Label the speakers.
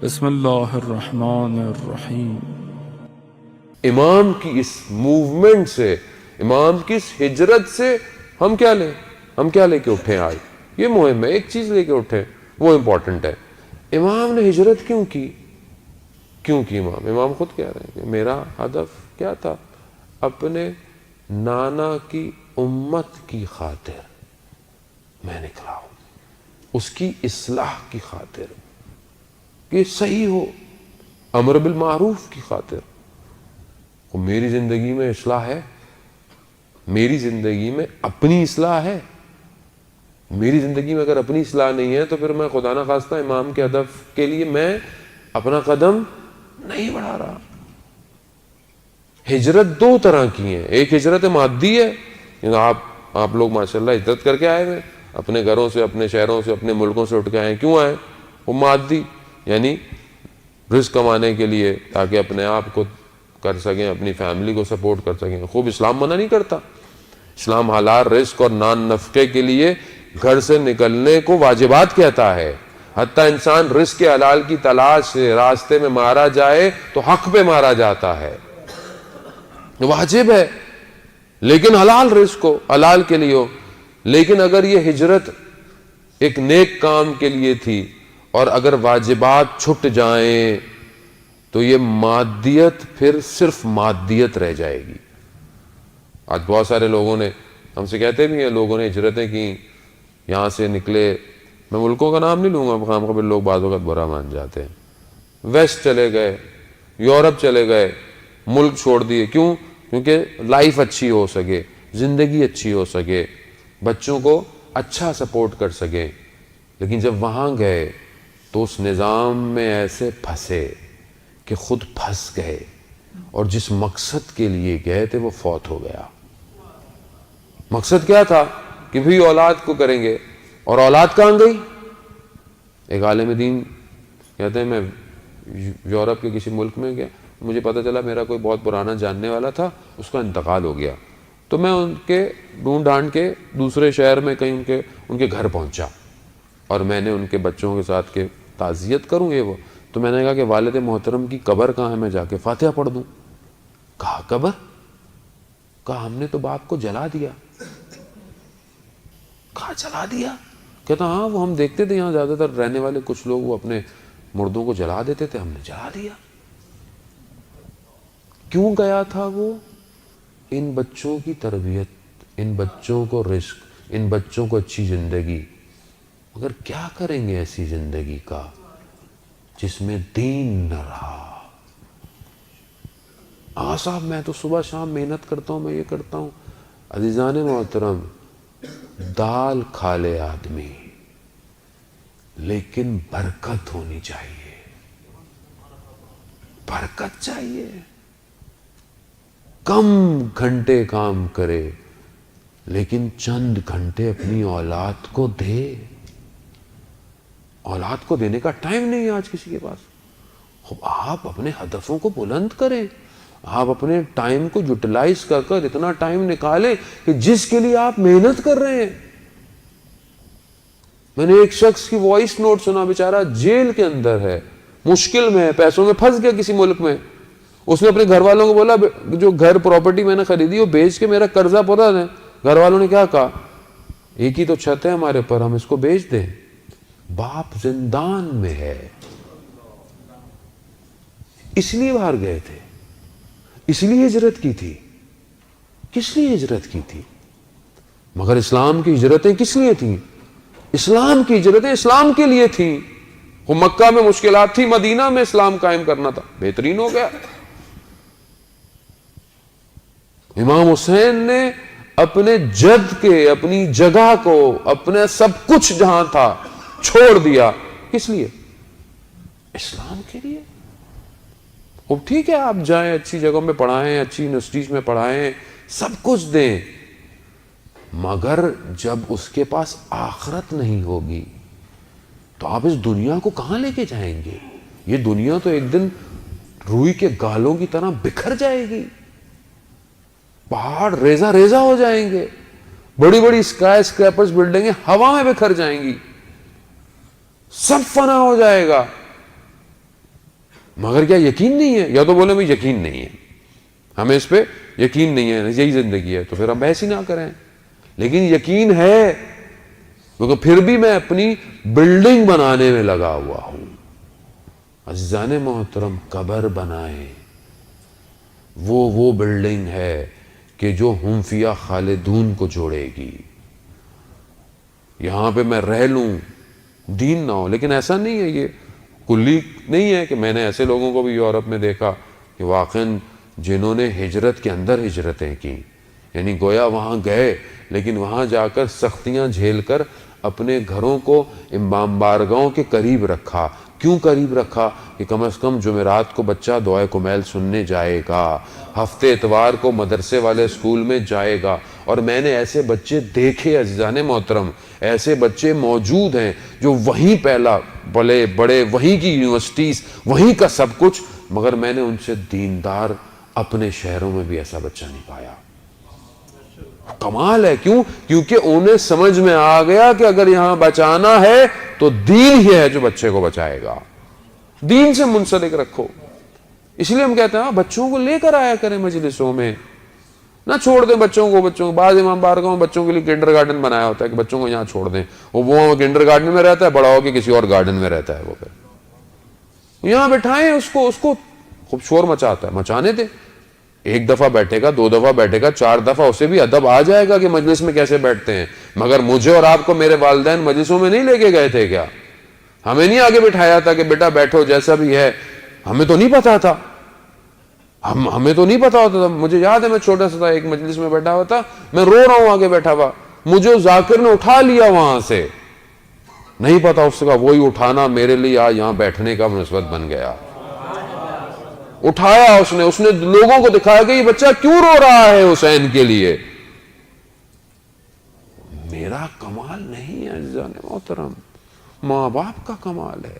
Speaker 1: بسم اللہ الرحمن الرحیم۔
Speaker 2: امام کی اس موومنٹ سے، امام کی اس ہجرت سے ہم کیا لیں؟ ہم کیا لے کے اٹھیں آج؟ یہ مہم ہے، ایک چیز لے کے اٹھیں، وہ امپورٹنٹ ہے۔ امام نے ہجرت کیوں کی؟ امام خود کہہ رہے ہیں کہ میرا ہدف کیا تھا؟ اپنے نانا کی امت کی خاطر میں نکلا ہوں، اس کی اصلاح کی خاطر کہ صحیح ہو، امر بالمعروف کی خاطر۔ میری زندگی میں اصلاح ہے، میری زندگی میں اپنی اصلاح ہے۔ میری زندگی میں اگر اپنی اصلاح نہیں ہے تو پھر میں خدا نہ خواستہ امام کے ہدف کے لیے میں اپنا قدم نہیں بڑھا رہا۔ ہجرت دو طرح کی ہے، ایک ہجرت مادی ہے، یعنی آپ لوگ ماشاءاللہ ہجرت کر کے آئے ہوئے، اپنے گھروں سے، اپنے شہروں سے، اپنے ملکوں سے اٹھ کے آئے۔ کیوں آئے؟ وہ مادی، یعنی رزق کمانے کے لیے، تاکہ اپنے آپ کو کر سکیں، اپنی فیملی کو سپورٹ کر سکیں۔ خوب اسلام منع نہیں کرتا، اسلام حلال رزق اور نان نفقے کے لیے گھر سے نکلنے کو واجبات کہتا ہے۔ حتیٰ انسان رزق حلال کی تلاش سے راستے میں مارا جائے تو حق پہ مارا جاتا ہے، واجب ہے، لیکن حلال رزق ہو، حلال کے لیے ہو۔ لیکن اگر یہ ہجرت ایک نیک کام کے لیے تھی اور اگر واجبات چھٹ جائیں تو یہ مادیت پھر صرف مادیت رہ جائے گی۔ آج بہت سارے لوگوں نے ہم سے کہتے بھی ہیں، لوگوں نے ہجرتیں کی، یہاں سے نکلے، میں ملکوں کا نام نہیں لوں گا، خام خبر لوگ بعض اوقات برا مان جاتے ہیں، ویسٹ چلے گئے، یورپ چلے گئے، ملک چھوڑ دیے۔ کیوں؟ کیونکہ لائف اچھی ہو سکے، زندگی اچھی ہو سکے، بچوں کو اچھا سپورٹ کر سکے۔ لیکن جب وہاں گئے تو اس نظام میں ایسے پھنسے کہ خود پھنس گئے، اور جس مقصد کے لیے گئے تھے وہ فوت ہو گیا۔ مقصد کیا تھا؟ کہ بھی اولاد کو کریں گے، اور اولاد کہاں گئی؟ ایک عالم دین کہتے ہیں میں یورپ کے کسی ملک میں گیا، مجھے پتہ چلا میرا کوئی بہت پرانا جاننے والا تھا، اس کا انتقال ہو گیا، تو میں ان کے ڈھونڈ ڈھانڈ کے دوسرے شہر میں کہیں ان کے گھر پہنچا، اور میں نے ان کے بچوں کے ساتھ کے تعزیت کروں، یہ وہ، تو میں نے کہا کہ والد محترم کی قبر کہاں ہے، میں جا کے فاتحہ پڑھ دوں۔ کہا قبر؟ کہا ہم نے تو باپ کو جلا دیا۔ کہا جلا دیا؟ کہتا ہاں، وہ ہم دیکھتے تھے یہاں زیادہ تر رہنے والے کچھ لوگ وہ اپنے مردوں کو جلا دیتے تھے، ہم نے جلا دیا۔ کیوں گیا تھا وہ؟ ان بچوں کی تربیت، ان بچوں کو رزق، ان بچوں کو اچھی زندگی۔ مگر کیا کریں گے ایسی زندگی کا جس میں دین نہ رہا؟ صاحب میں تو صبح شام محنت کرتا ہوں، میں یہ کرتا ہوں۔ عزیزان محترم، دال کھا لے آدمی، لیکن برکت ہونی چاہیے، برکت چاہیے۔ کم گھنٹے کام کرے لیکن چند گھنٹے اپنی اولاد کو دے۔ اولاد کو دینے کا ٹائم نہیں ہے آج کسی کے پاس۔ آپ اپنے ہدفوں کو بلند کریں، آپ اپنے ٹائم کو یوٹیلائز کر کر اتنا ٹائم نکالیں کہ جس کے لیے آپ محنت کر رہے ہیں۔ میں نے ایک شخص کی وائس نوٹ سنا، بیچارہ جیل کے اندر ہے، مشکل میں ہے، پیسوں میں پھنس گیا کسی ملک میں۔ اس نے اپنے گھر والوں کو بولا جو گھر پراپرٹی میں نے خریدی وہ بیچ کے میرا قرضہ پورا دیں۔ گھر والوں نے کیا کہا؟ ایک ہی تو چھت ہے ہمارے پر، ہم اس کو بیچ دیں۔ باپ زندان میں ہے، اس لیے باہر گئے تھے، اس لیے ہجرت کی تھی۔ کس لیے ہجرت کی تھی؟ مگر اسلام کی ہجرتیں کس لیے تھیں؟ اسلام کی ہجرتیں اسلام کے لیے تھیں۔ وہ مکہ میں مشکلات تھی، مدینہ میں اسلام قائم کرنا تھا، بہترین ہو گیا۔ امام حسین نے اپنے جد کے، اپنی جگہ کو، اپنے سب کچھ جہاں تھا چھوڑ دیا۔ کس لیے؟ اسلام کے لیے۔ اب ٹھیک ہے آپ جائیں، اچھی جگہوں میں پڑھائیں، اچھی یونیورسٹیز میں پڑھائیں، سب کچھ دیں، مگر جب اس کے پاس آخرت نہیں ہوگی تو آپ اس دنیا کو کہاں لے کے جائیں گے؟ یہ دنیا تو ایک دن روئی کے گالوں کی طرح بکھر جائے گی، پہاڑ ریزہ ریزہ ہو جائیں گے، بڑی بڑی اسکائی اسکریپرز بلڈنگیں ہوا میں بکھر جائیں گی، سب فنا ہو جائے گا۔ مگر کیا یقین نہیں ہے؟ یا تو بولے بھائی یقین نہیں ہے، ہمیں اس پہ یقین نہیں ہے، یہی زندگی ہے، تو پھر ہم بحث ہی نہ کریں. لیکن یقین ہے، کیونکہ پھر بھی میں اپنی بلڈنگ بنانے میں لگا ہوا ہوں. عزیزان محترم، قبر بنائیں، وہ بلڈنگ ہے کہ جو ہم فیہا خالدون کو جوڑے گی. یہاں پہ میں رہ لوں، دین نہ ہو. لیکن ایسا نہیں ہے، یہ کلی نہیں ہے کہ میں نے ایسے لوگوں کو بھی یورپ میں دیکھا کہ واقعاً جنہوں نے ہجرت کے اندر ہجرتیں کی، یعنی گویا وہاں گئے لیکن وہاں جا کر سختیاں جھیل کر اپنے گھروں کو امام بارگاہوں کے قریب رکھا. کیوں قریب رکھا؟ کہ کم از کم جمعرات کو بچہ دعائے کمیل سننے جائے گا، ہفتے اتوار کو مدرسے والے اسکول میں جائے گا. اور میں نے ایسے بچے دیکھے عزیزان محترم، ایسے بچے موجود ہیں جو وہیں پہلا بڑے بڑے وہیں کی یونیورسٹیز، وہیں کا سب کچھ، مگر میں نے ان سے دیندار اپنے شہروں میں بھی ایسا بچہ نہیں پایا. کمال ہے. کیوں؟ کیونکہ انہیں سمجھ میں آ گیا کہ اگر یہاں بچانا ہے تو دین ہی ہے جو بچے کو بچائے گا. دین سے منسلک رکھو. اس لیے ہم کہتے ہیں بچوں کو لے کر آیا کریں مجلسوں میں، نہ چھوڑ دیں بچوں کو. بعض امام بارگاہوں میں بچوں کے لیے کنڈر گارڈن بنایا ہوتا ہے کہ بچوں کو یہاں چھوڑ دیں، وہ کنڈر گارڈن میں رہتا ہے، بڑا ہو کے کسی اور گارڈن میں رہتا ہے. وہ پھر یہاں بٹھائیں اس کو خوب شور مچاتا ہے، مچانے دیں. ایک دفعہ بیٹھے گا، 2 دفعہ بیٹھے گا، 4 دفعہ، اسے بھی ادب آ جائے گا کہ مجلس میں کیسے بیٹھتے ہیں. مگر مجھے اور آپ کو میرے والدین مجلسوں میں نہیں لے کے گئے تھے کیا؟ ہمیں نہیں آگے بٹھایا تھا کہ بیٹا بیٹھو جیسا بھی ہے؟ ہمیں تو نہیں پتا تھا، ہمیں تو نہیں پتا ہوتا تھا. مجھے یاد ہے میں چھوٹا سا تھا، ایک مجلس میں بیٹھا ہوا تھا، میں رو رہا ہوں آگے بیٹھا ہوا، مجھے ذاکر نے اٹھا لیا وہاں سے. نہیں پتا اس کا وہی اٹھانا میرے لیے آج یہاں بیٹھنے کا مناسبت بن گیا. اٹھایا اس نے لوگوں کو دکھایا کہ یہ بچہ کیوں رو رہا ہے حسین کے لیے. میرا کمال نہیں ہے عزیزان محترم، ماں باپ کا کمال ہے.